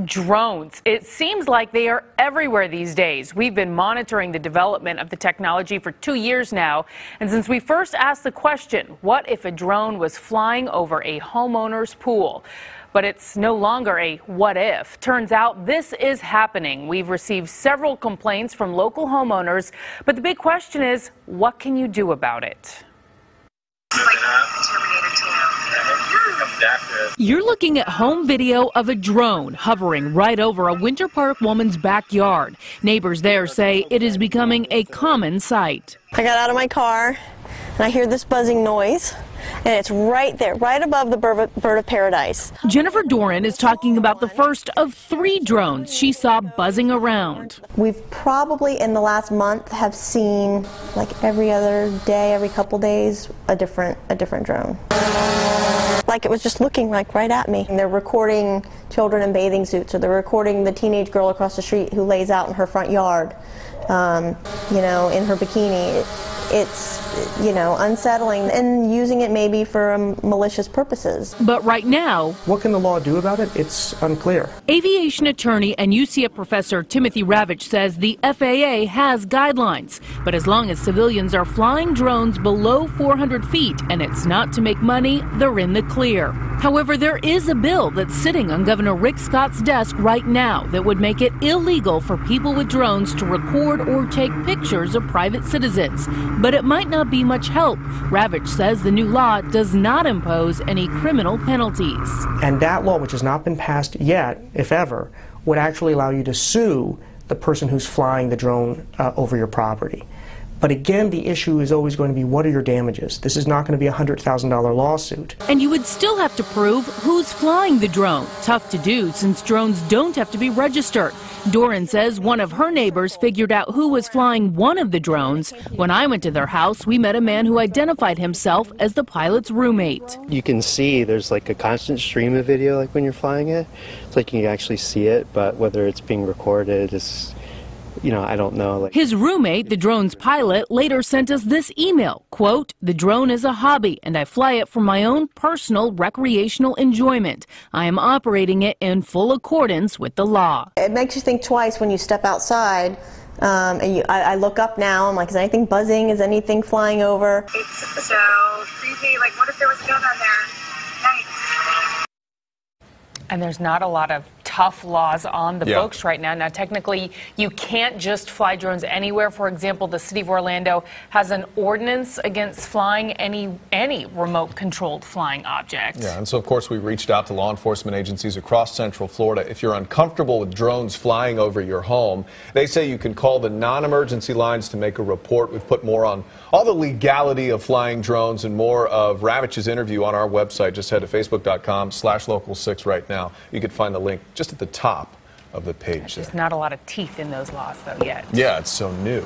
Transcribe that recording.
Drones. It seems like they are everywhere these days. We've been monitoring the development of the technology for 2 years now. And since we first asked the question, what if a drone was flying over a homeowner's pool? But it's no longer a what if. Turns out this is happening. We've received several complaints from local homeowners. But the big question is, what can you do about it? You're looking at home video of a drone hovering right over a Winter Park woman's backyard. Neighbors there say it is becoming a common sight. I got out of my car and I hear this buzzing noise, and it's right there, right above the bird of paradise. Jennifer Doran is talking about the first of 3 drones she saw buzzing around. We've probably in the last month have seen, like every other day, every couple days, a different drone. Like it was just looking like right at me. And they're recording children in bathing suits, or they're recording the teenage girl across the street who lays out in her front yard, you know, in her bikini. It's, you know, unsettling, and using it maybe for malicious purposes. But right now, what can the law do about it? It's unclear. Aviation attorney and UCF professor Timothy Ravitch says the FAA has guidelines, but as long as civilians are flying drones below 400 feet and it's not to make money, they're in the clear. However, there is a bill that's sitting on Governor Rick Scott's desk right now that would make it illegal for people with drones to record or take pictures of private citizens. But it might not be much help. Ravitch says the new law does not impose any criminal penalties. And that law, which has not been passed yet, if ever, would actually allow you to sue the person who's flying the drone over your property. But again, the issue is always going to be, what are your damages? This is not going to be a $100,000 lawsuit. And you would still have to prove who's flying the drone. Tough to do since drones don't have to be registered. Doran says one of her neighbors figured out who was flying one of the drones. When I went to their house, we met a man who identified himself as the pilot's roommate. You can see there's like a constant stream of video, like when you're flying it. It's like you can actually see it, but whether it's being recorded is, you know, I don't know. His roommate, the drone's pilot, later sent us this email, quote, "The drone is a hobby and I fly it for my own personal recreational enjoyment. I am operating it in full accordance with the law." It makes you think twice when you step outside. And I look up now, I'm like, is anything buzzing? Is anything flying over? It's so creepy. Like, what if there was a gun on there? Nice. And there's not a lot of tough laws on the books right now. Now, technically, you can't just fly drones anywhere. For example, the city of Orlando has an ordinance against flying any remote-controlled flying object. Yeah, and so, of course, we reached out to law enforcement agencies across Central Florida. If you're uncomfortable with drones flying over your home, they say you can call the non-emergency lines to make a report. We've put more on all the legality of flying drones and more of Ravitch's interview on our website. Just head to facebook.com/local6 right now. You can find the link just at the top of the page. There's just not a lot of teeth in those laws, though, yet. Yeah, it's so new.